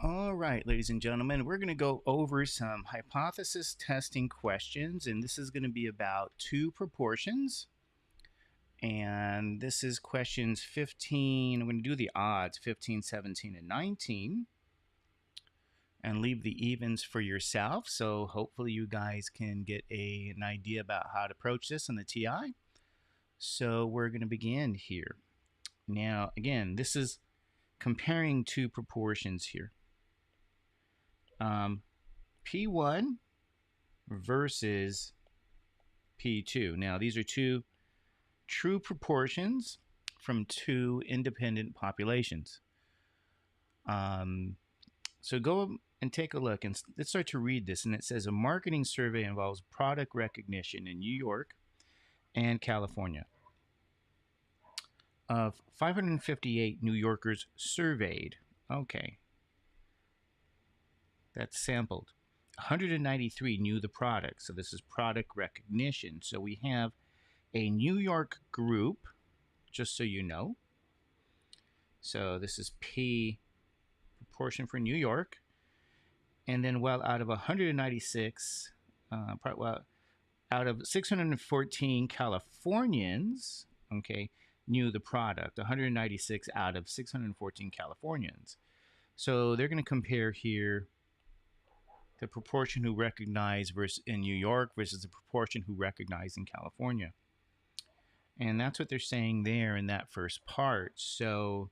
All right, ladies and gentlemen, we're going to go over some hypothesis testing questions, and this is going to be about two proportions. And this is questions 15. I'm going to do the odds 15, 17, and 19, and leave the evens for yourself. So hopefully, you guys can get an idea about how to approach this in the TI. So we're going to begin here. Now, again, this is comparing two proportions here. P1 versus P2. Now, these are two true proportions from two independent populations. So go and take a look, and let's start to read this. And it says a marketing survey involves product recognition in New York and California. Of 558 New Yorkers surveyed, okay, that's sampled. 193 knew the product, so this is product recognition. So we have a New York group, just so you know. So this is P proportion for New York. And then, well, out of 196, out of 614 Californians, okay, knew the product. 196 out of 614 Californians. So they're going to compare here the proportion who recognize versus in New York versus the proportion who recognize in California. And that's what they're saying there in that first part. So,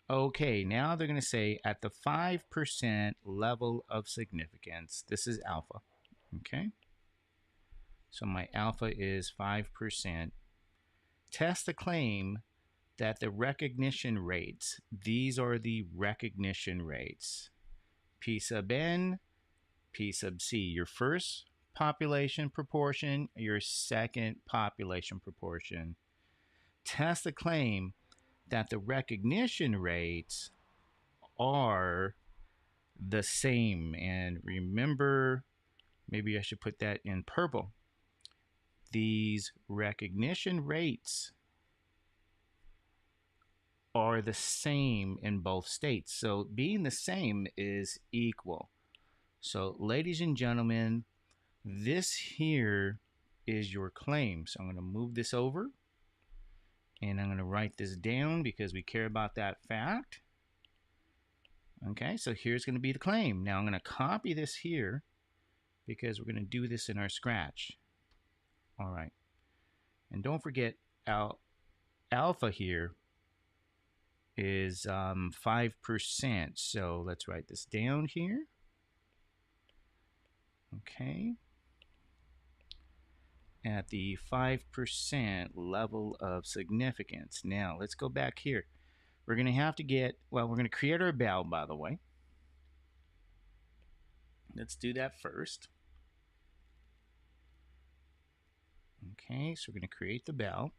okay, now they're going to say at the 5% level of significance, this is alpha, okay? So my alpha is 5%. Test the claim that the recognition rates, these are the recognition rates. P sub n, P sub c, your first population proportion, your second population proportion. Test the claim that the recognition rates are the same. And remember, maybe I should put that in purple. These recognition rates are the same in both states. So being the same is equal. So ladies and gentlemen, this here is your claim. So I'm going to move this over, and I'm going to write this down because we care about that fact. Okay, so here's going to be the claim. Now I'm going to copy this here because we're going to do this in our Scratch. All right. And don't forget alpha here is 5%. So let's write this down here. Okay. At the 5% level of significance. Now let's go back here. We're going to have to get, well, we're going to create our bell, by the way. Let's do that first. Okay, so we're going to create the bell.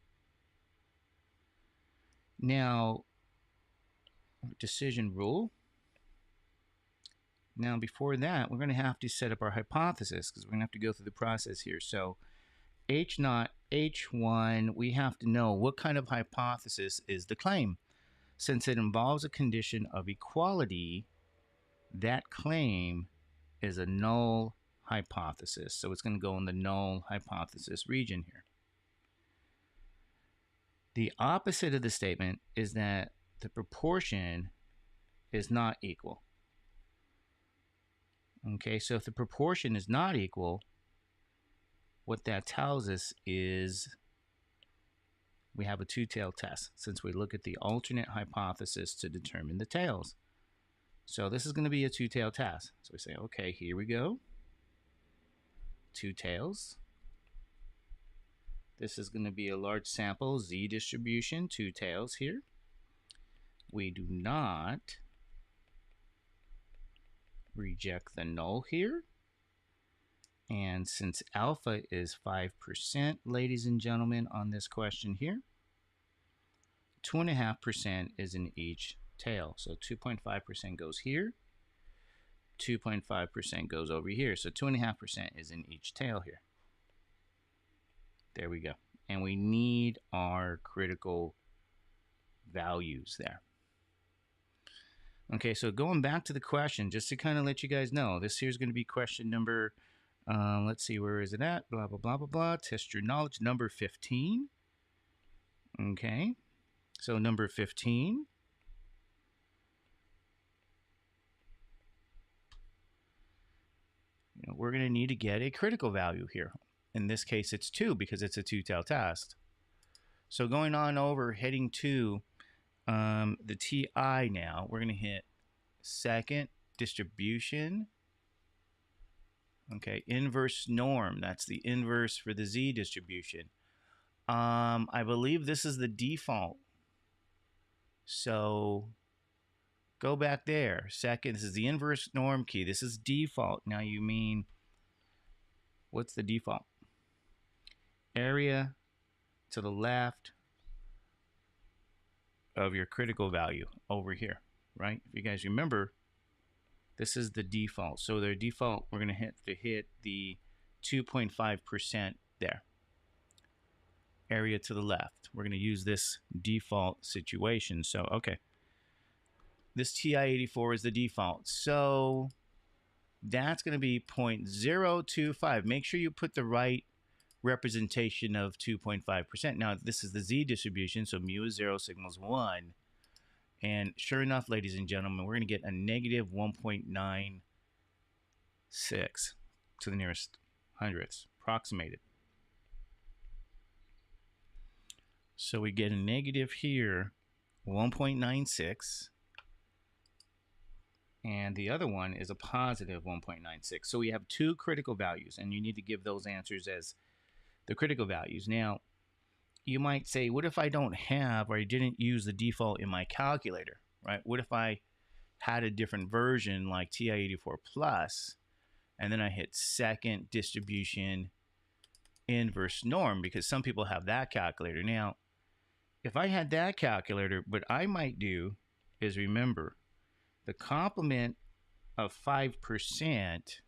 Now, decision rule. Now, before that, we're going to have to set up our hypothesis because we're going to have to go through the process here. So, H0, H1, we have to know what kind of hypothesis is the claim. Since it involves a condition of equality, that claim is a null hypothesis. So it's going to go in the null hypothesis region here. The opposite of the statement is that the proportion is not equal. Okay, so if the proportion is not equal, what that tells us is we have a two-tailed test since we look at the alternate hypothesis to determine the tails. So this is going to be a two-tailed test. So we say, okay, here we go. Two tails. This is going to be a large sample Z distribution, two tails here. We do not reject the null here. And since alpha is 5%, ladies and gentlemen, on this question here, 2.5% is in each tail. So 2.5% goes here, 2.5% goes over here. So 2.5% is in each tail here. There we go. And we need our critical values there. Okay, so going back to the question, just to kind of let you guys know, this here's going to be question number, let's see, where is it at? Blah, blah, blah, blah, blah. Test your knowledge, number 15. Okay, so number 15. We're going to need to get a critical value here. In this case, it's 2 because it's a two-tail test. So going on over, heading to the TI now, we're going to hit second distribution. Okay, inverse norm. That's the inverse for the Z distribution. I believe this is the default. So go back there. Second, this is the inverse norm key. This is default. Now you mean, what's the default? Area to the left of your critical value over here, right? If you guys remember, this is the default. So their default, we're going to hit the 2.5% there. Area to the left. We're going to use this default situation. So, okay. This TI-84 is the default. So that's going to be 0.025. Make sure you put the right representation of 2.5%. Now, this is the Z distribution, so mu is 0, sigma is 1. And sure enough, ladies and gentlemen, we're going to get a negative 1.96 to the nearest hundredths, approximated. So we get a negative here, 1.96. And the other one is a positive 1.96. So we have two critical values, and you need to give those answers as the critical values. Now, you might say, what if I don't have, or I didn't use the default in my calculator, right? What if I had a different version like TI-84 Plus, and then I hit second distribution inverse norm, because some people have that calculator. Now, if I had that calculator, what I might do is remember, the complement of 5%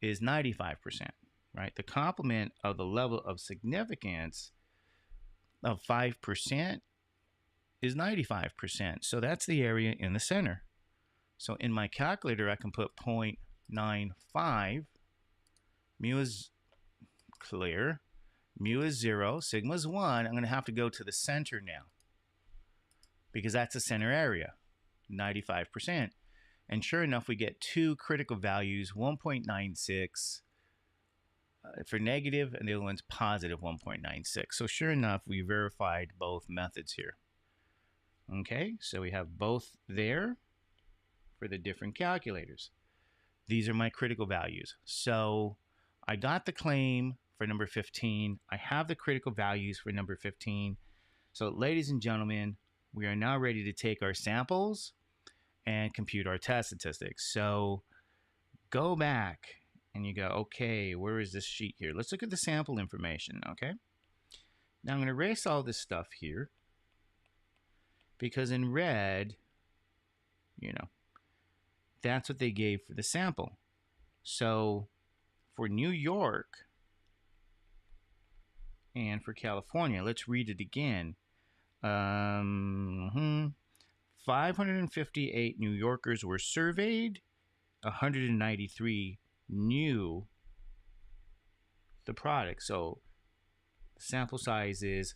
is 95%, right? The complement of the level of significance of 5% is 95%. So that's the area in the center. So in my calculator, I can put 0.95. Mu is clear. Mu is 0. Sigma is 1. I'm going to have to go to the center now, because that's the center area, 95%. And sure enough, we get two critical values, 1.96 for negative, and the other one's positive 1.96. So sure enough, we verified both methods here. Okay, so we have both there for the different calculators. These are my critical values. So I got the claim for number 15. I have the critical values for number 15. So ladies and gentlemen, we are now ready to take our samples and compute our test statistics. So go back and you go, okay, where is this sheet here? Let's look at the sample information, okay? Now I'm going to erase all this stuff here, because in red, that's what they gave for the sample. So for New York and for California, let's read it again. 558 New Yorkers were surveyed. 193 knew the product. So the sample size is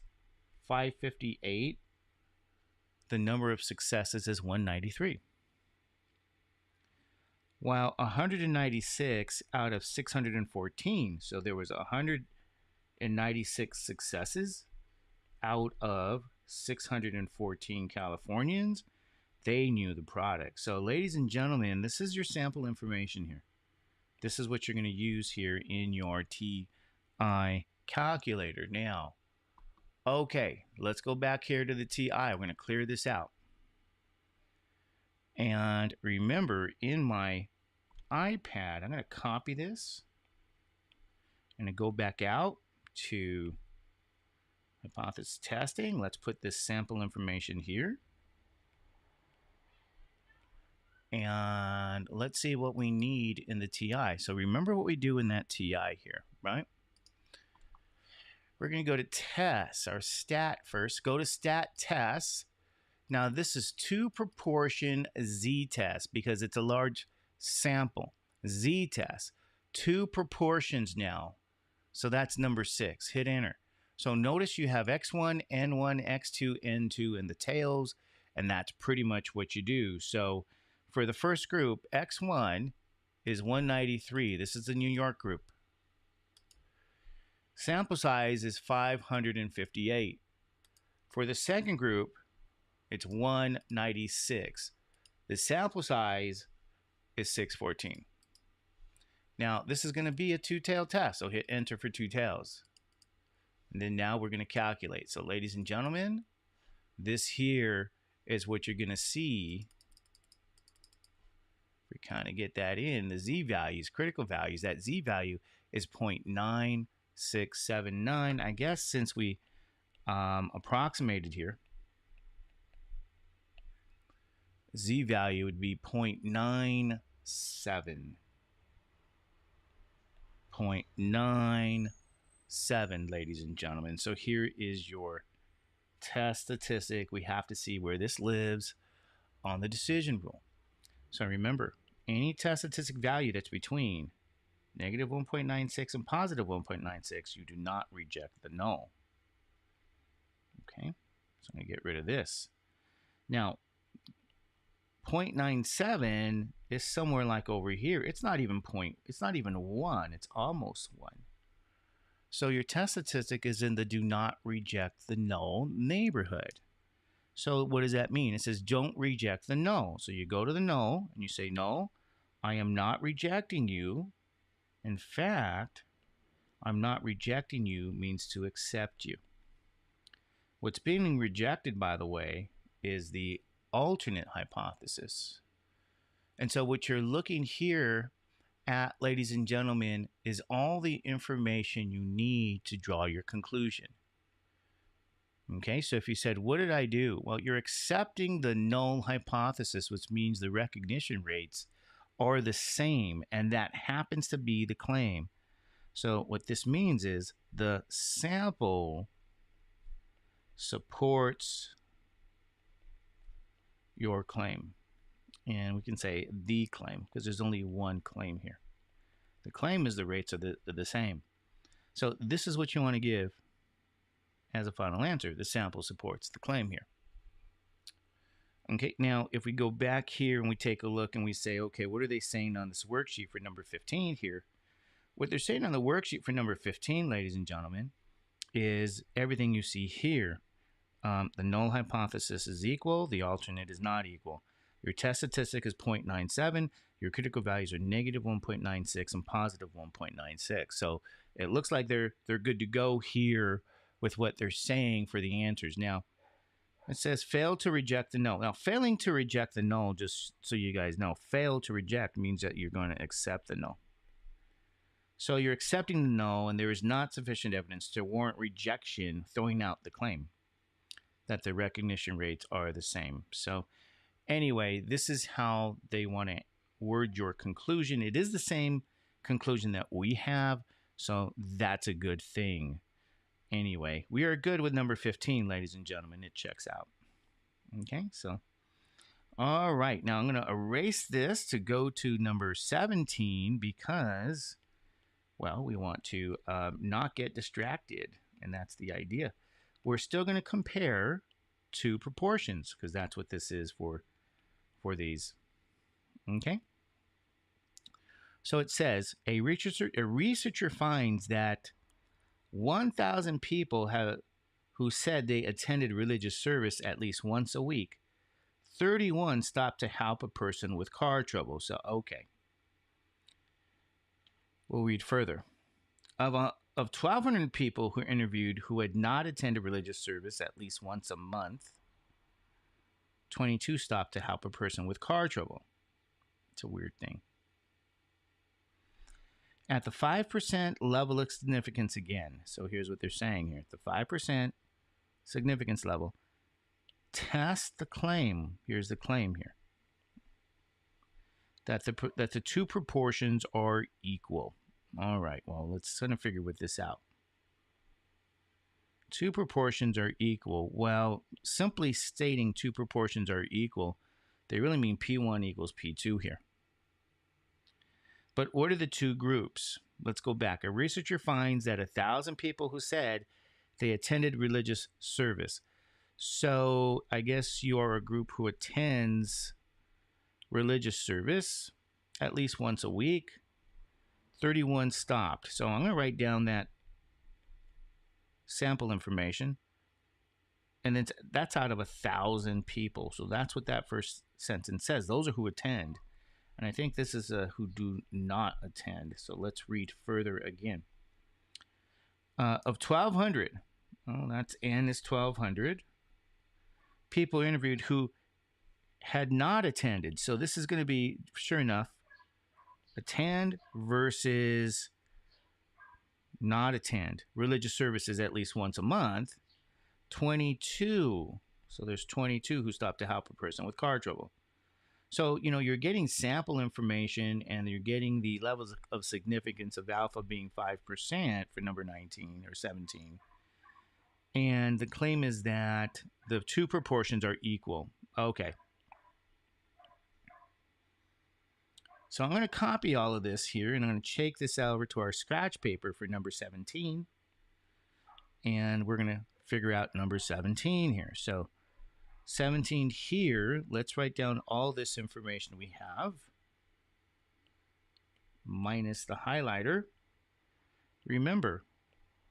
558. The number of successes is 193. While 196 out of 614, so there was 196 successes out of 614 Californians, they knew the product. So ladies and gentlemen, this is your sample information here. This is what you're going to use here in your TI calculator. Now, okay, let's go back here to the TI. I'm going to clear this out. And remember, in my iPad, I'm going to copy this. I'm going to go back out to hypothesis testing. Let's put this sample information here. And let's see what we need in the TI. So remember what we do in that TI here, right? We're going to go to tests, our stat first. Go to stat tests. Now, this is two proportion z-test because it's a large sample. Z-test, two proportions now. So that's number 6. Hit enter. So notice you have x1, n1, x2, n2 in the tails, and that's pretty much what you do. So for the first group, x1 is 193. This is the New York group. Sample size is 558. For the second group, it's 196. The sample size is 614. Now, this is going to be a two-tail test, so hit enter for two tails. And then now we're going to calculate. So, ladies and gentlemen, this here is what you're going to see. We kind of get that in, the z-values, critical values. That z-value is 0.9679. I guess since we approximated here, z-value would be 0.97. 0.97, ladies and gentlemen. So here is your test statistic. We have to see where this lives on the decision rule. So remember, any test statistic value that's between negative 1.96 and positive 1.96, you do not reject the null. Okay, so I'm going to get rid of this. Now, 0.97 is somewhere like over here. It's not even 1. It's almost 1. So your test statistic is in the do not reject the null neighborhood. So what does that mean? It says don't reject the null. So you go to the null and you say, no, I am not rejecting you. In fact, I'm not rejecting you means to accept you. What's being rejected, by the way, is the alternate hypothesis. And so what you're looking here at, ladies and gentlemen, is all the information you need to draw your conclusion. Okay, so if you said, what did I do? Well, you're accepting the null hypothesis, which means the recognition rates are the same, and that happens to be the claim. So what this means is the sample supports your claim. And we can say the claim because there's only one claim here. The claim is the rates are the same. So this is what you want to give as a final answer. The sample supports the claim here. Okay, now if we go back here and we take a look and we say, okay, what are they saying on this worksheet for number 15 here? What they're saying on the worksheet for number 15, ladies and gentlemen, is everything you see here. The null hypothesis is equal, the alternate is not equal. Your test statistic is 0.97, your critical values are negative 1.96 and positive 1.96. So it looks like they're good to go here with what they're saying for the answers. Now, it says fail to reject the null. Now, failing to reject the null, just so you guys know, fail to reject means that you're going to accept the null. So you're accepting the null, and there is not sufficient evidence to warrant rejection, throwing out the claim that the recognition rates are the same. So anyway, this is how they want to word your conclusion. It is the same conclusion that we have, so that's a good thing. Anyway, we are good with number 15, ladies and gentlemen. It checks out. Okay, so all right. Now I'm going to erase this to go to number 17 because, well, we want to not get distracted, and that's the idea. We're still going to compare two proportions because that's what this is for these. Okay. So it says a researcher finds that 1,000 people who said they attended religious service at least once a week. 31 stopped to help a person with car trouble. So, okay. We'll read further. Of 1,200 people who were interviewed who had not attended religious service at least once a month, 22 stopped to help a person with car trouble. It's a weird thing. At the 5% level of significance again, so here's what they're saying here. At the 5% significance level, test the claim. Here's the claim here. That the two proportions are equal. All right, well, let's kind of figure with this out. Two proportions are equal. Well, simply stating two proportions are equal, they really mean P1 equals P2 here. But what are the two groups? Let's go back. A researcher finds that 1,000 people who said they attended religious service. So I guess you are a group who attends religious service at least once a week. 31 stopped. So I'm going to write down that sample information. And then that's out of 1,000 people. So that's what that first sentence says. Those are who attend. And I think this is who do not attend. So let's read further again. Of 1,200, that's N is 1,200, people interviewed who had not attended. So this is going to be, sure enough, attend versus not attend religious services at least once a month. 22. So there's 22 who stopped to help a person with car trouble. So, you're getting sample information and you're getting the levels of significance of alpha being 5% for number 19 or 17. And the claim is that the two proportions are equal. Okay. So I'm going to copy all of this here and I'm going to take this over to our scratch paper for number 17. And we're going to figure out number 17 here. So 17 here, let's write down all this information we have, minus the highlighter. Remember,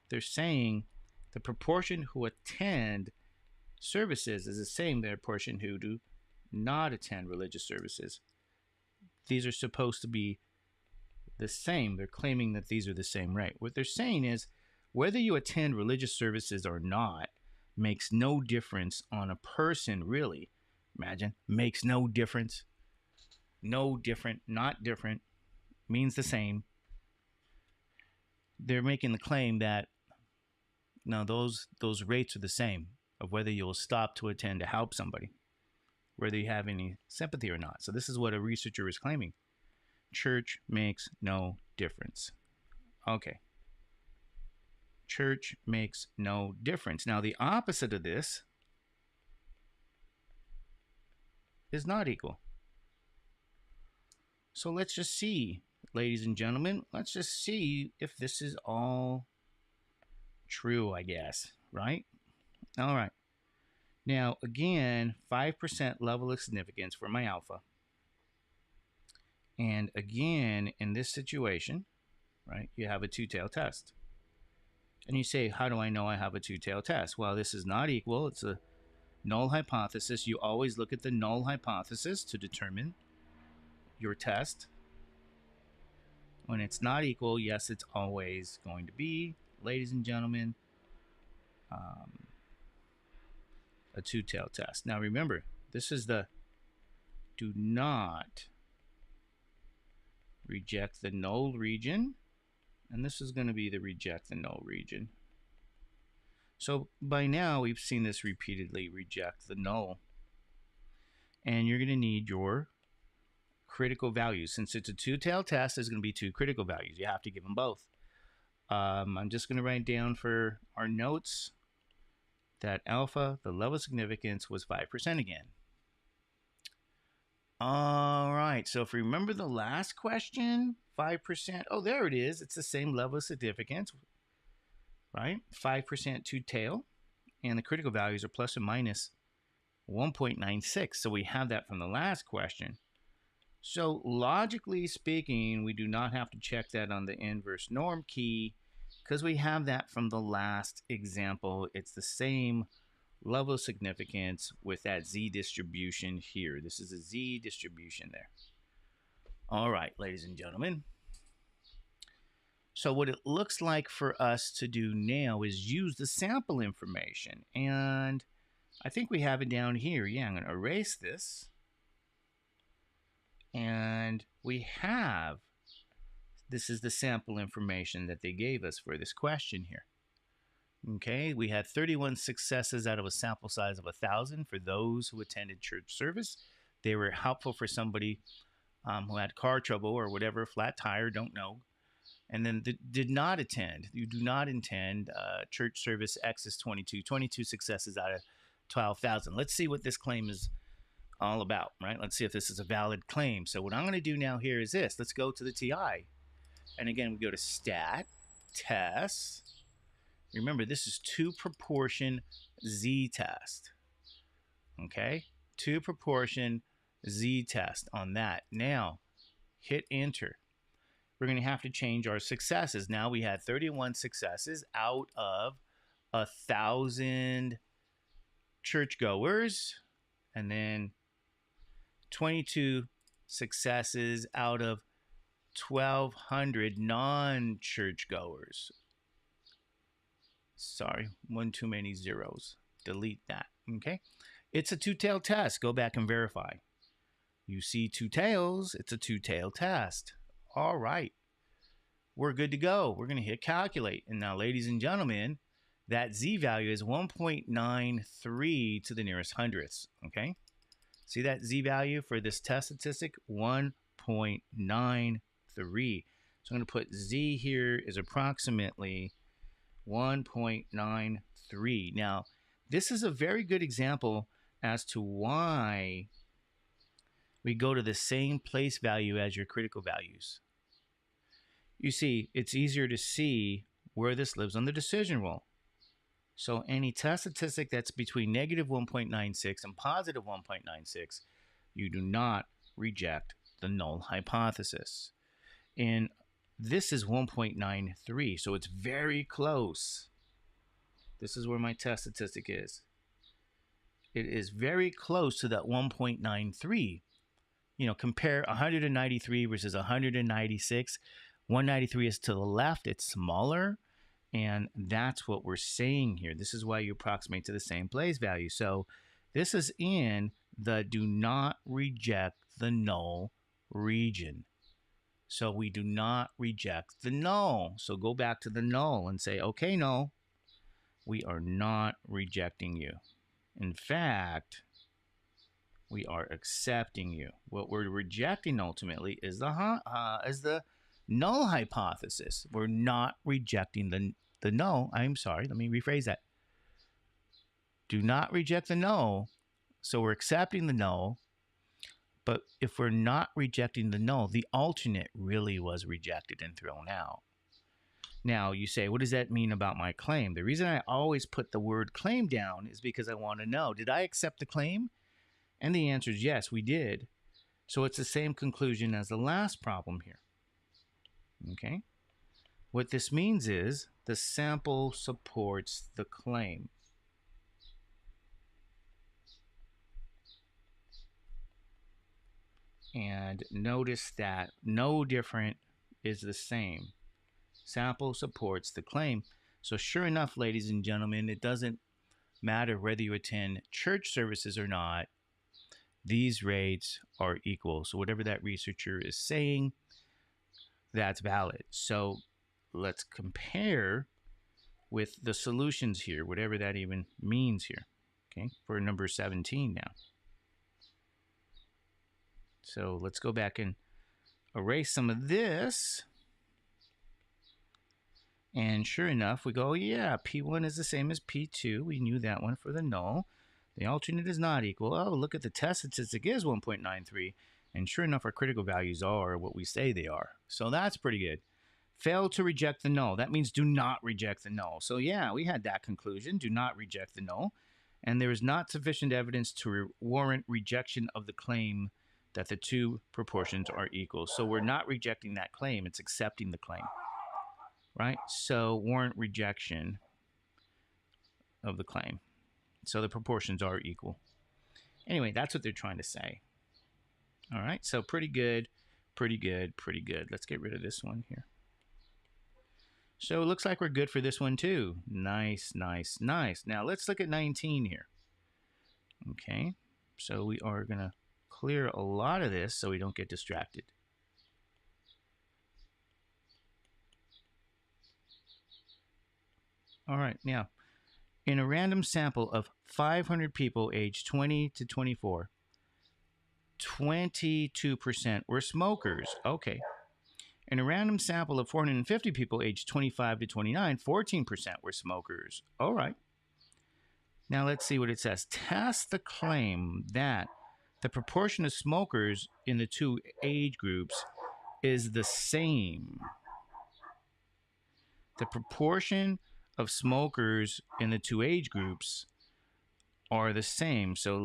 they're saying the proportion who attend services is the same as the proportion who do not attend religious services. These are supposed to be the same. They're claiming that these are the same, right? What they're saying is whether you attend religious services or not makes no difference on a person, really. Imagine, makes no difference. No different, not different, means the same. They're making the claim that no, those rates are the same of whether you'll stop to attend to help somebody, whether you have any sympathy or not. So this is what a researcher is claiming. Church makes no difference. Okay. Church makes no difference. Now, the opposite of this is not equal. So let's just see, ladies and gentlemen, let's just see if this is all true, I guess, right? All right. Now, again, 5% level of significance for my alpha. And again, in this situation, right, you have a two-tailed test. And you say, how do I know I have a two-tailed test? Well, this is not equal. It's a null hypothesis. You always look at the null hypothesis to determine your test. When it's not equal, yes, it's always going to be, ladies and gentlemen, a two-tailed test. Now, remember, this is the do not reject the null region. And this is going to be the reject the null region. So by now, we've seen this repeatedly, reject the null. And you're going to need your critical values. Since it's a two-tailed test, there's going to be two critical values. You have to give them both. I'm just going to write down for our notes that alpha, the level of significance, was 5% again. All right, so if you remember the last question, 5%, oh, there it is. It's the same level of significance, right? 5% two-tail, and the critical values are plus or minus 1.96. So we have that from the last question. So logically speaking, we do not have to check that on the inverse norm key because we have that from the last example. It's the same level of significance with that z distribution here. This is a z distribution there. All right, ladies and gentlemen. So what it looks like for us to do now is use the sample information. And I think we have it down here. Yeah, I'm going to erase this. And we have, this is the sample information that they gave us for this question here. Okay, we had 31 successes out of a sample size of 1,000 for those who attended church service. They were helpful for somebody who had car trouble or whatever, flat tire, don't know. And then did not attend. You do not attend church service X is 22. 22 successes out of 12,000. Let's see what this claim is all about, right? Let's see if this is a valid claim. So what I'm going to do now here is this. Let's go to the TI. And again, we go to stat, test. Remember, this is 2 proportion z-test. Okay? 2 proportion z-test on that. Now, hit enter. We're going to have to change our successes. Now we had 31 successes out of 1,000 churchgoers, and then 22 successes out of 1,200 non-churchgoers. Sorry, one too many zeros. Delete that, okay? It's a two-tailed test. Go back and verify. You see 2 tails, it's a two-tailed test. All right, we're good to go. We're going to hit calculate. And now, ladies and gentlemen, that z-value is 1.93 to the nearest hundredths, okay? See that z-value for this test statistic? 1.93. So I'm going to put z here is approximately 1.93. Now, this is a very good example as to why we go to the same place value as your critical values. You see, it's easier to see where this lives on the decision rule. So any test statistic that's between negative 1.96 and positive 1.96, you do not reject the null hypothesis. And this is 1.93, so it's very close. This is where my test statistic is. It is very close to that 1.93. You know, compare 193 versus 196. 193 is to the left, it's smaller, and that's what we're saying here. This is why you approximate to the same place value. So this is in the do not reject the null region. So we do not reject the null. So go back to the null and say, okay, null, we are not rejecting you. In fact, we are accepting you. What we're rejecting ultimately is the null hypothesis. We're not rejecting the null. I'm sorry, let me rephrase that. Do not reject the null. So we're accepting the null. But if we're not rejecting the null, the alternate really was rejected and thrown out. Now, you say, what does that mean about my claim? The reason I always put the word claim down is because I want to know, did I accept the claim? And the answer is yes, we did. So it's the same conclusion as the last problem here. Okay? What this means is the sample supports the claim. And notice that no different is the same. Sample supports the claim. So sure enough, ladies and gentlemen, it doesn't matter whether you attend church services or not. These rates are equal. So whatever that researcher is saying, that's valid. So let's compare with the solutions here, whatever that even means here, okay, for number 17 now. So let's go back and erase some of this. And sure enough, we go, yeah, P1 is the same as P2. We knew that one for the null. The alternate is not equal. Oh, look at the test statistic is 1.93. And sure enough, our critical values are what we say they are. So that's pretty good. Fail to reject the null. That means do not reject the null. So yeah, we had that conclusion. Do not reject the null. And there is not sufficient evidence to warrant rejection of the claim that the two proportions are equal. So we're not rejecting that claim. It's accepting the claim. Right? So warrant rejection of the claim. So the proportions are equal. Anyway, that's what they're trying to say. All right, so pretty good, pretty good, pretty good. Let's get rid of this one here. So it looks like we're good for this one too. Nice, nice, nice. Now let's look at 19 here. Okay, so we are going to clear a lot of this so we don't get distracted. All right, now, in a random sample of 500 people aged 20 to 24, 22% were smokers. Okay. In a random sample of 450 people aged 25 to 29, 14% were smokers. All right. Now let's see what it says. Test the claim that the proportion of smokers in the two age groups is the same. The proportion of smokers in the two age groups are the same. So it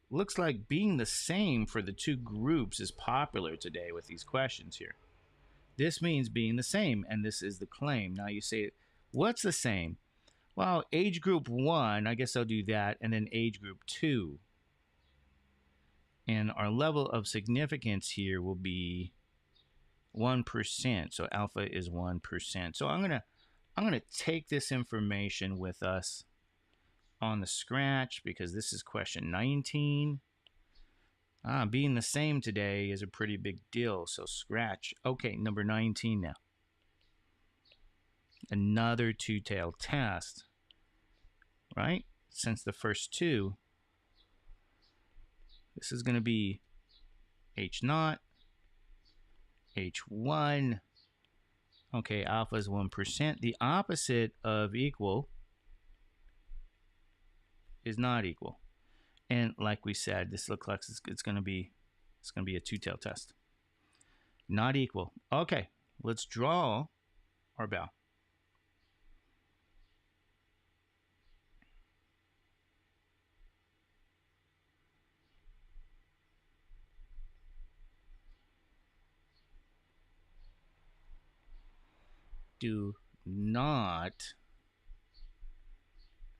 looks like being the same for the two groups is popular today with these questions here. This means being the same, and this is the claim. Now you say, what's the same? Well, age group 1, I guess I'll do that, and then age group 2. And our level of significance here will be 1%. So alpha is 1%. So I'm gonna take this information with us on the scratch because this is question 19. Being the same today is a pretty big deal. So scratch. Okay, number 19 now. Another two-tailed test, right? Since the first two, this is going to be H0, H1. Okay, alpha is 1%. The opposite of equal is not equal. And like we said, this looks like it's going to be a two-tailed test. Not equal. Okay, let's draw our bow. Do not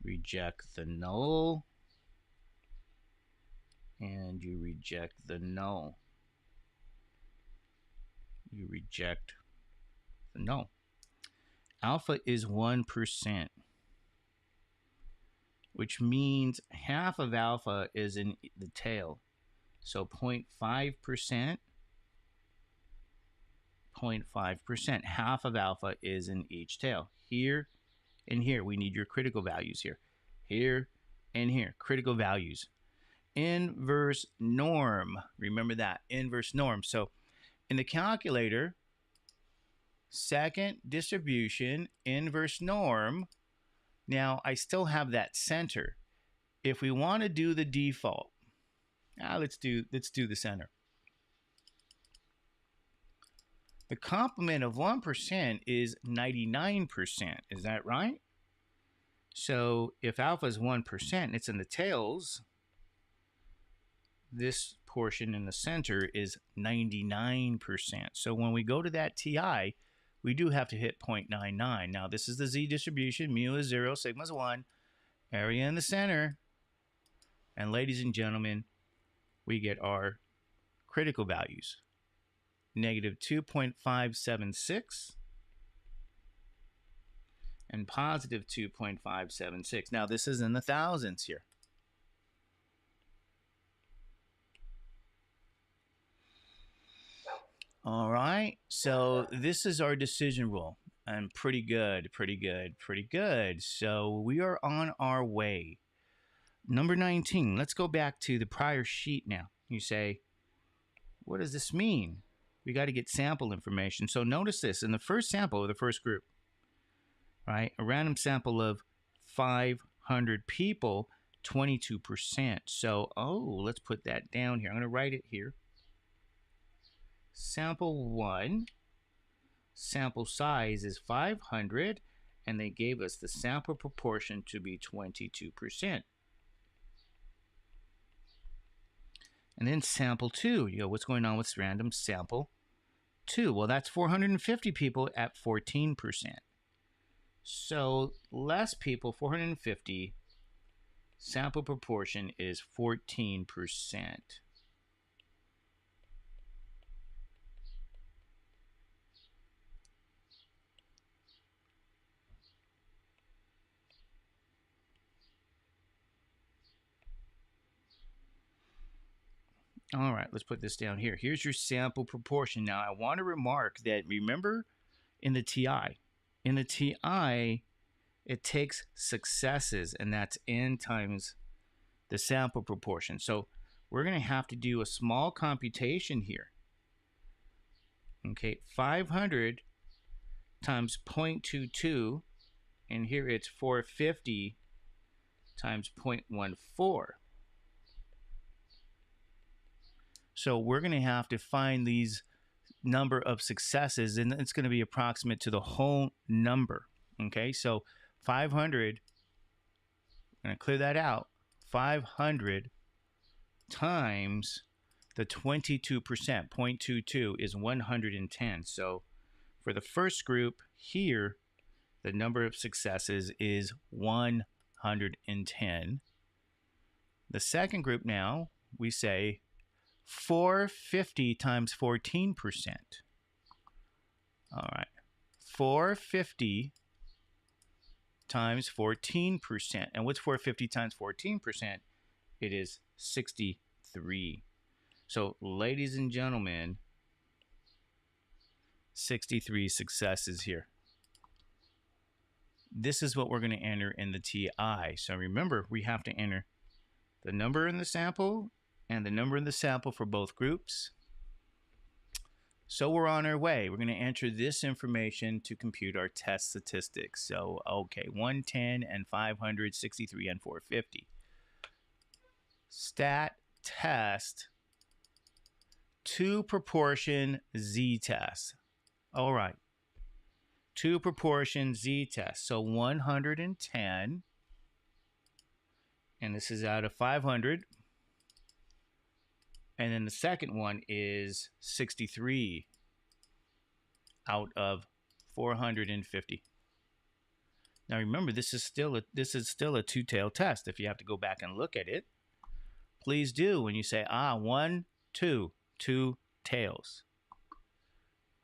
reject the null, and you reject the null. You reject the null. Alpha is 1%, which means half of alpha is in the tail. So 0.5%, 0.5%. Half of alpha is in each tail. Here and here, we need your critical values here. Here and here, critical values. Inverse norm. Remember that, inverse norm. So in the calculator, second distribution, inverse norm. Now, I still have that center. If we want to do the default, let's do the center. The complement of 1% is 99%. Is that right? So if alpha is 1%, it's in the tails. This portion in the center is 99%. So when we go to that TI, we do have to hit 0.99. Now this is the Z distribution. Mu is 0, sigma is 1. Area in the center. And ladies and gentlemen, we get our critical values. Negative 2.576 and positive 2.576. Now this is in the thousands here. All right, so this is our decision rule, and pretty good. So we are on our way. Number 19, let's go back to the prior sheet now. You say, what does this mean? We got to get sample information. So notice this, in the first sample of the first group, right, a random sample of 500 people, 22%. So, let's put that down here. I'm going to write it here. Sample 1, sample size is 500, and they gave us the sample proportion to be 22%. And then sample 2, what's going on with random sample 2? Well, that's 450 people at 14%. So less people, 450, sample proportion is 14%. All right, let's put this down here. Here's your sample proportion. Now, I want to remark that, remember, in the TI, it takes successes, and that's n times the sample proportion. So we're going to have to do a small computation here. Okay, 500 times 0.22, and here it's 450 times 0.14. So we're going to have to find these number of successes, and it's going to be approximate to the whole number. Okay, so 500, I'm going to clear that out. 500 times the 22%, 0.22 is 110. So for the first group here, the number of successes is 110. The second group now, we say 450 times 14%. All right, 450 times 14%. And what's 450 times 14%? It is 63. So, ladies and gentlemen, 63 successes here. This is what we're going to enter in the TI. So remember, we have to enter the number in the sample and the number in the sample for both groups. So we're on our way. We're going to enter this information to compute our test statistics. So, okay, 110 and 500, 63 and 450. Stat test to proportion z-test. All right. To proportion z-test. So 110, and this is out of 500. And then the second one is 63 out of 450. Now remember, this is still a two-tailed test. If you have to go back and look at it, please do when you say, 1, 2, 2 tails.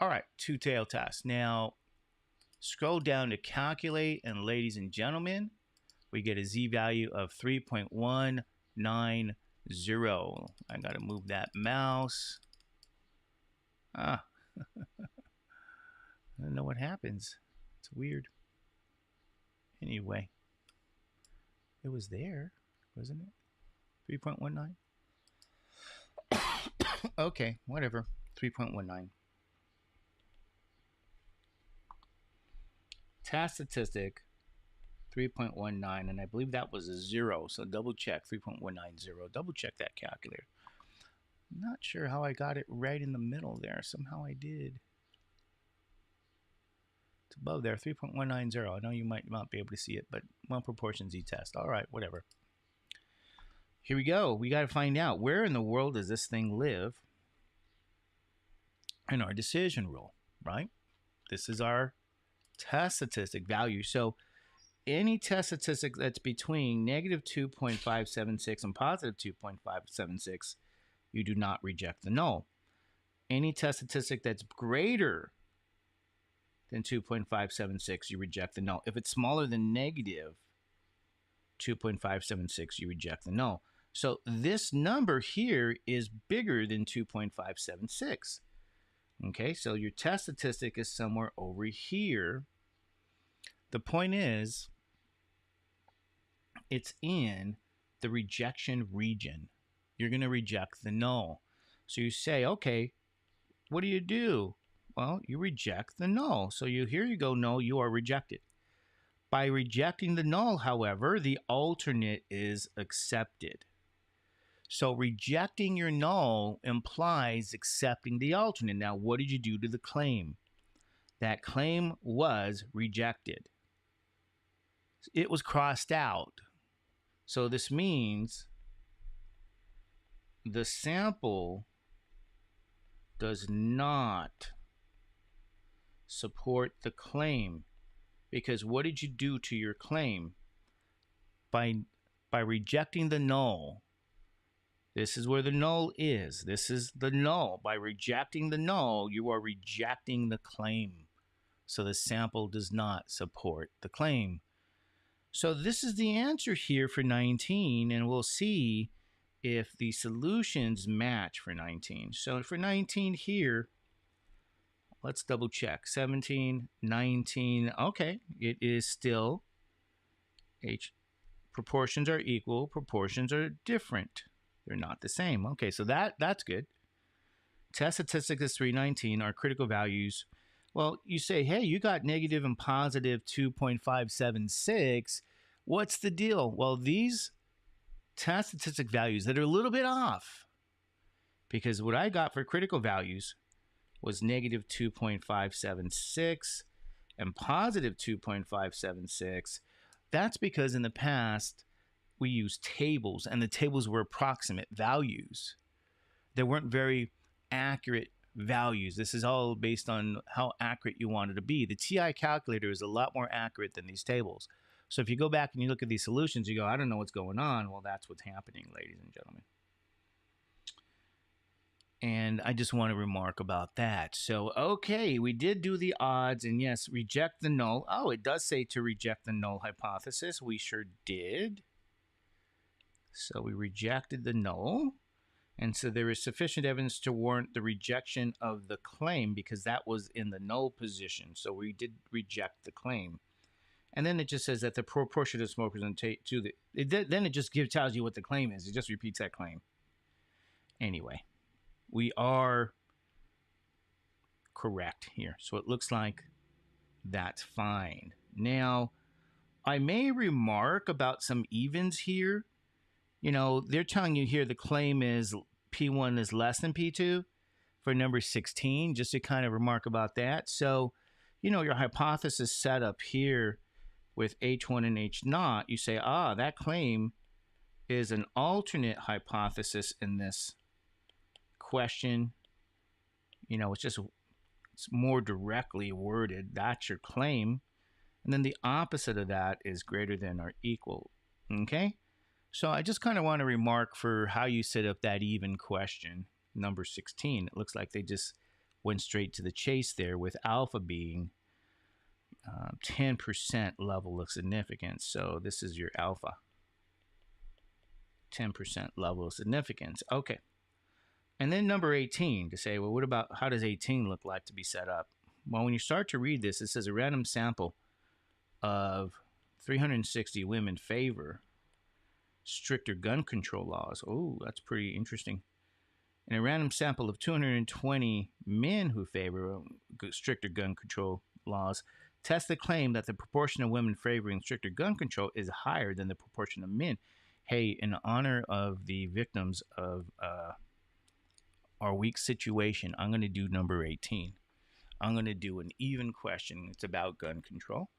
All right, two-tailed test. Now, scroll down to calculate, and ladies and gentlemen, we get a z-value of 3.190. I got to move that mouse. I don't know what happens. It's weird. Anyway, it was there, wasn't it? 3.19. Okay, whatever. 3.19. Task statistic 3.19, and I believe that was a 0, so double check 3.190. Double check that calculator. I'm not sure how I got it right in the middle there. Somehow I did. It's above there, 3.190. I know you might not be able to see it, but one proportion z-test. All right, whatever. Here we go. We got to find out, where in the world does this thing live in our decision rule, right? This is our test statistic value. So any test statistic that's between negative 2.576 and positive 2.576, you do not reject the null. Any test statistic that's greater than 2.576, you reject the null. If it's smaller than negative 2.576, you reject the null. So this number here is bigger than 2.576. Okay, so your test statistic is somewhere over here. The point is, it's in the rejection region. You're going to reject the null. So you say, okay, what do? Well, you reject the null. So here you go, no, you are rejected. By rejecting the null, however, the alternate is accepted. So rejecting your null implies accepting the alternate. Now, what did you do to the claim? That claim was rejected. It was crossed out. So this means the sample does not support the claim. Because what did you do to your claim? By rejecting the null, this is where the null is. This is the null. By rejecting the null, you are rejecting the claim. So the sample does not support the claim. So this is the answer here for 19, and we'll see if the solutions match for 19. So for 19 here, let's double check. 17, 19, okay, it is still proportions are equal, proportions are different. They're not the same. Okay, so that's good. Test statistic is 319. Our critical values. Well, you say, hey, you got negative and positive 2.576. What's the deal? Well, these test statistic values that are a little bit off, because what I got for critical values was negative 2.576 and positive 2.576. That's because in the past we used tables, and the tables were approximate values. They weren't very accurate values. This is all based on how accurate you want it to be. The TI calculator is a lot more accurate than these tables. So if you go back and you look at these solutions, you go, I don't know what's going on. Well, that's what's happening, ladies and gentlemen. And I just want to remark about that. So, okay, we did do the odds, and yes, reject the null. Oh, it does say to reject the null hypothesis. We sure did. So we rejected the null. And so there is sufficient evidence to warrant the rejection of the claim because that was in the null position. So we did reject the claim. And then it just says that the proportion of smokers to the, then it just tells you what the claim is. It just repeats that claim. Anyway, we are correct here. So it looks like that's fine. Now, I may remark about some evens here. You know, they're telling you here the claim is P1 is less than P2 for number 16, just to kind of remark about that. So, you know, your hypothesis set up here with H1 and H0, you say, that claim is an alternate hypothesis in this question. You know, it's more directly worded. That's your claim. And then the opposite of that is greater than or equal. Okay? So I just kind of want to remark for how you set up that even question, number 16. It looks like they just went straight to the chase there with alpha being 10% level of significance. So this is your alpha. 10% level of significance. Okay. And then number 18 to say, well, what about how does 18 look like to be set up? Well, when you start to read this, it says a random sample of 360 women favor stricter gun control laws. Oh, that's pretty interesting. And a random sample of 220 men who favor stricter gun control laws test the claim that the proportion of women favoring stricter gun control is higher than the proportion of men. Hey, in honor of the victims of our weak situation, I'm going to do number 18. I'm going to do an even question. It's about gun control,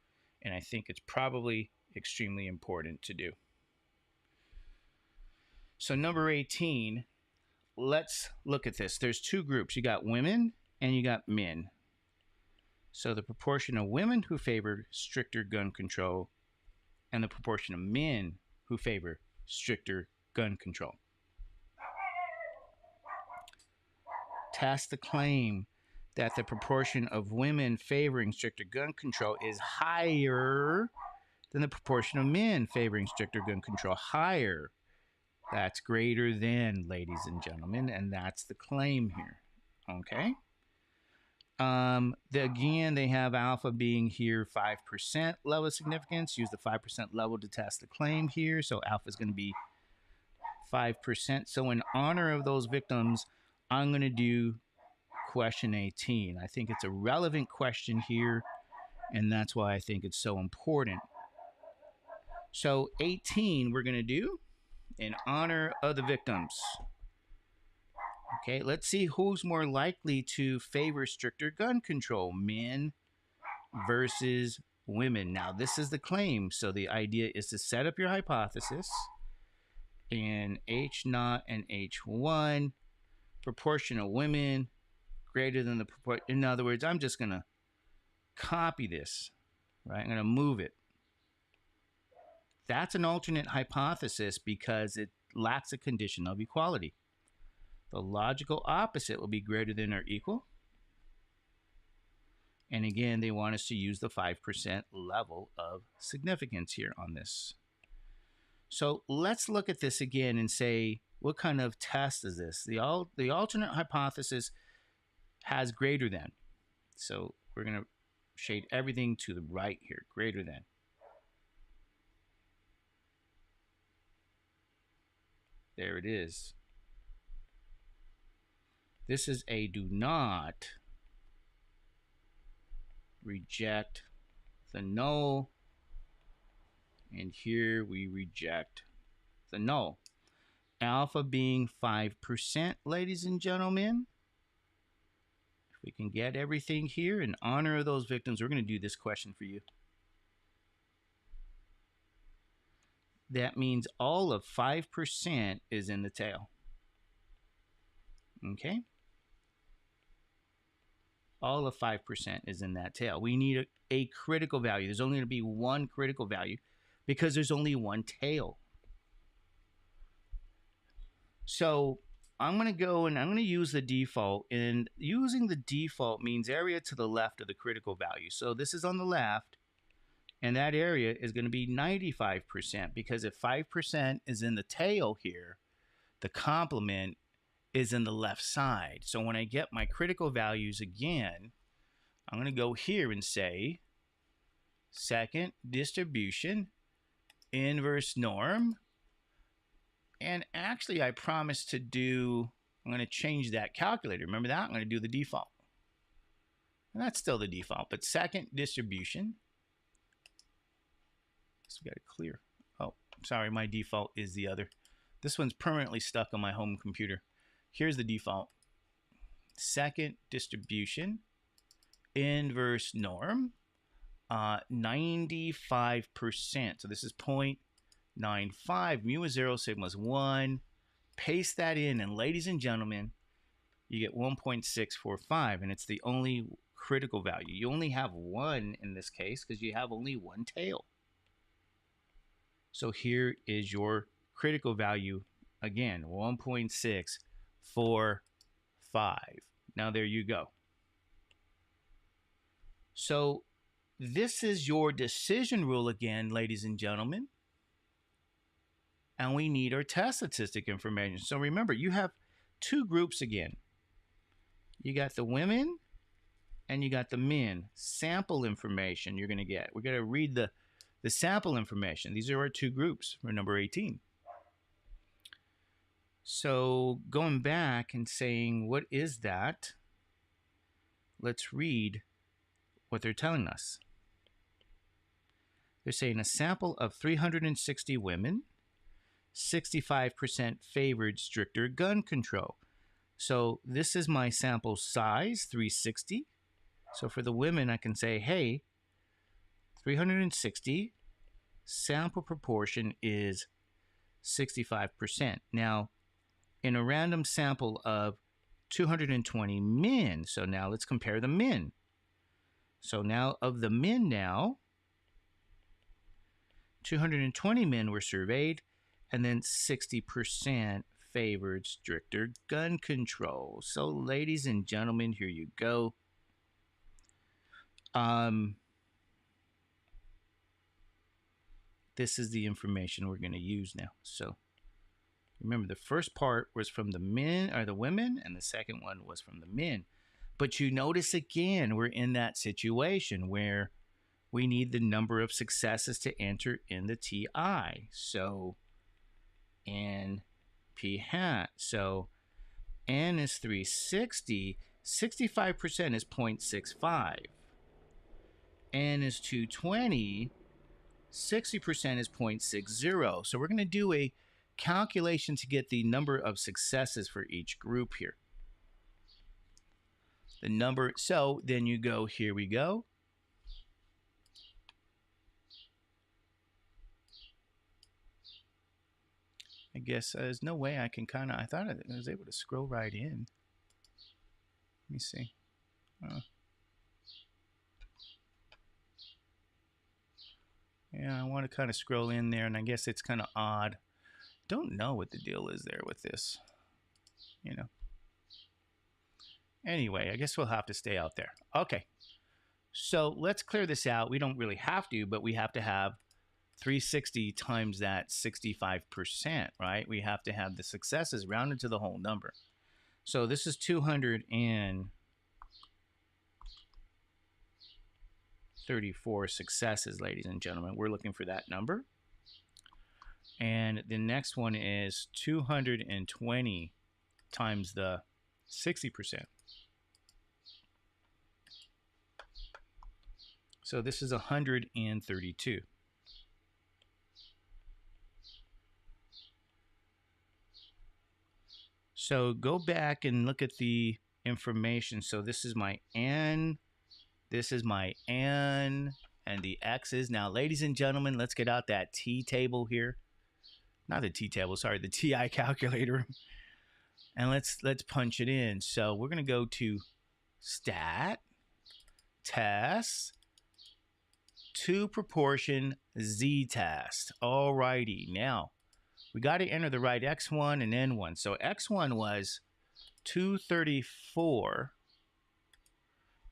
and I think it's probably extremely important to do. So number 18, let's look at this. There's two groups. You got women and you got men. So the proportion of women who favor stricter gun control and the proportion of men who favor stricter gun control. Test the claim that the proportion of women favoring stricter gun control is higher than the proportion of men favoring stricter gun control. Higher. That's greater than, ladies and gentlemen, and that's the claim here. Okay. Again, they have alpha being here 5% level of significance. Use the 5% level to test the claim here. So alpha is going to be 5%. So in honor of those victims, I'm going to do question 18. I think it's a relevant question here, and that's why I think it's so important. So 18 we're going to do in honor of the victims. Okay, let's see who's more likely to favor stricter gun control, men versus women. Now, this is the claim. So the idea is to set up your hypothesis in H0 and H1, proportion of women greater than the proportion. In other words, I'm just going to copy this, right? I'm going to move it. That's an alternate hypothesis because it lacks a condition of equality. The logical opposite will be greater than or equal. And again, they want us to use the 5% level of significance here on this. So let's look at this again and say, what kind of test is this? The alternate hypothesis has greater than. So we're going to shade everything to the right here, greater than. There it is. This is a do not reject the null. And here we reject the null. Alpha being 5%, ladies and gentlemen. If we can get everything here in honor of those victims, we're going to do this question for you. That means all of 5% is in the tail. Okay? All of 5% is in that tail. We need a critical value. There's only going to be one critical value because there's only one tail. So I'm going to go and I'm going to use the default. And using the default means area to the left of the critical value. So this is on the left. And that area is going to be 95% because if 5% is in the tail here, the complement is in the left side. So when I get my critical values again, I'm going to go here and say second distribution, inverse norm. And actually I promised to do, I'm going to change that calculator. Remember that? I'm going to do the default. And that's still the default, but second distribution. So we got to clear. Oh, sorry, my default is the other. This one's permanently stuck on my home computer. Here's the default. Second distribution, inverse norm, 95%. So this is 0.95. Mu is 0, sigma is 1. Paste that in, and ladies and gentlemen, you get 1.645, and it's the only critical value. You only have one in this case because you have only one tail. So here is your critical value again, 1.645. Now there you go. So this is your decision rule again, ladies and gentlemen. And we need our test statistic information. So remember, you have two groups again. You got the women and you got the men. Sample information you're going to get. We're going to read the sample information. These are our two groups for number 18. So going back and saying, what is that? Let's read what they're telling us. They're saying a sample of 360 women, 65% favored stricter gun control. So this is my sample size, 360. So for the women, I can say, hey, 360, sample proportion is 65%. Now, in a random sample of 220 men, so now let's compare the men. So now of the men now, 220 men were surveyed, and then 60% favored stricter gun control. So ladies and gentlemen, here you go. This is the information we're going to use now. So remember, the first part was from the men or the women, and the second one was from the men. But you notice again, we're in that situation where we need the number of successes to enter in the TI. So N P hat. So N is 360. 65% is 0.65. N is 220. 60% is 0.60. So we're going to do a calculation to get the number of successes for each group here. The number, so then you go, here we go. I guess there's no way I can I thought I was able to scroll right in. Let me see. Yeah, I want to kind of scroll in there, and I guess it's kind of odd. Don't know what the deal is there with this, you know. Anyway, I guess we'll have to stay out there. Okay, so let's clear this out. We don't really have to, but we have to have 360 times that 65%, right? We have to have the successes rounded to the whole number. So this is 234 successes, ladies and gentlemen. We're looking for that number. And the next one is 220 times the 60%. So this is 132. So go back and look at the information. So this is my N, this is my N, and the X's. Now, ladies and gentlemen, let's get out that T table here. Not the T table, sorry, the TI calculator. And let's punch it in. So we're gonna go to stat, test, to proportion Z test. Alrighty, now we got to enter the right X1 and N1. So X1 was 234.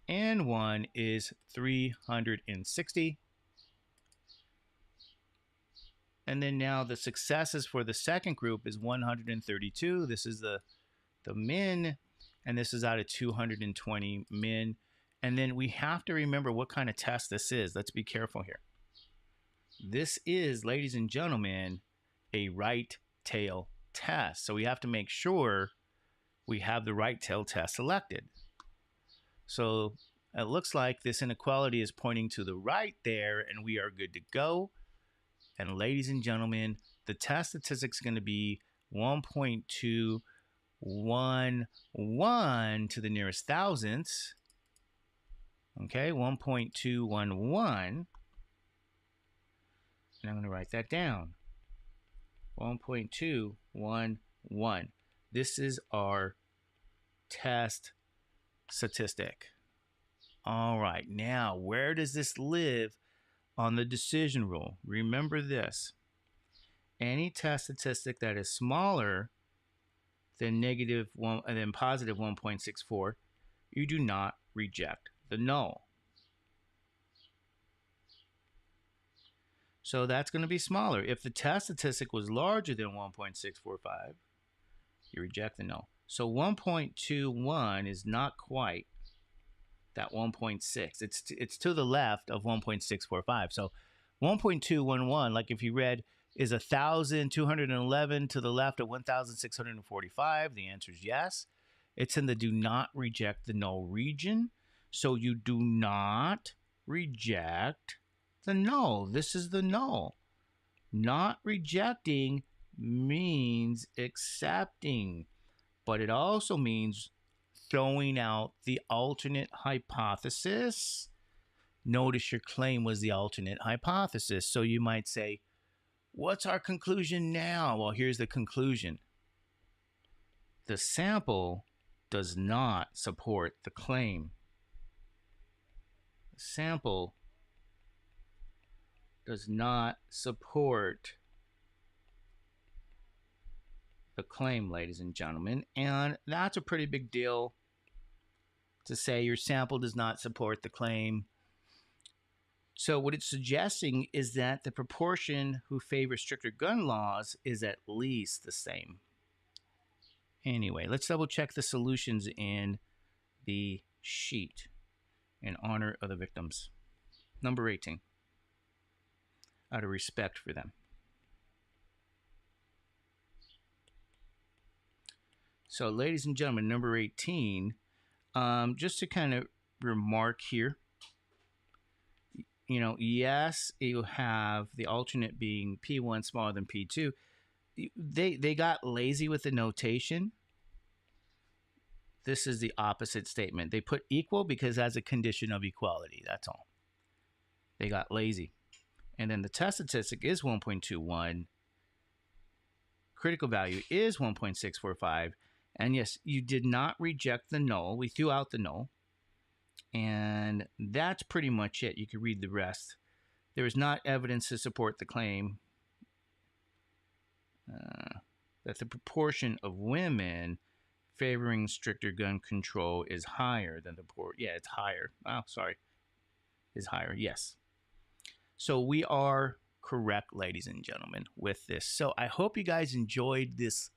N1 is 360. And then now the successes for the second group is 132. This is the min, and this is out of 220 min. And then we have to remember what kind of test this is. Let's be careful here. This is, ladies and gentlemen, a right tail test. So we have to make sure we have the right tail test selected. So it looks like this inequality is pointing to the right there, and we are good to go. And ladies and gentlemen, the test statistic is going to be 1.211 to the nearest thousandths. Okay, 1.211. And I'm going to write that down. 1.211. This is our test statistic. All right, now where does this live on the decision rule? Remember this. Any test statistic that is smaller than positive 1.64, you do not reject the null. So that's going to be smaller. If the test statistic was larger than 1.645, you reject the null. So 1.21 is not quite that 1.6. It's to the left of 1.645. So 1.211, like if you read, is 1,211 to the left of 1,645. The answer is yes. It's in the do not reject the null region. So you do not reject the null. This is the null. Not rejecting means accepting, but it also means throwing out the alternate hypothesis. Notice your claim was the alternate hypothesis. So you might say, what's our conclusion now? Well, here's the conclusion. The sample does not support the claim. The sample does not support the claim, ladies and gentlemen. And that's a pretty big deal to say your sample does not support the claim. So what it's suggesting is that the proportion who favor stricter gun laws is at least the same. Anyway, let's double check the solutions in the sheet in honor of the victims. Number 18. Out of respect for them. So, ladies and gentlemen, number 18, just to kind of remark here, you know, yes, you have the alternate being P1 smaller than P2. They got lazy with the notation. This is the opposite statement. They put equal because as a condition of equality. That's all. They got lazy. And then the test statistic is 1.21. Critical value is 1.645. And yes, you did not reject the null. We threw out the null. And that's pretty much it. You can read the rest. There is not evidence to support the claim that the proportion of women favoring stricter gun control is higher than the poor. Yeah, it's higher. Oh, sorry. Is higher, yes. So we are correct, ladies and gentlemen, with this. So I hope you guys enjoyed this,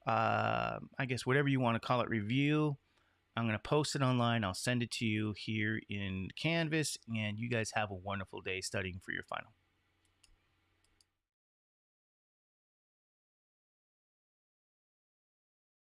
I guess, whatever you want to call it, review. I'm going to post it online. I'll send it to you here in Canvas, and you guys have a wonderful day studying for your final.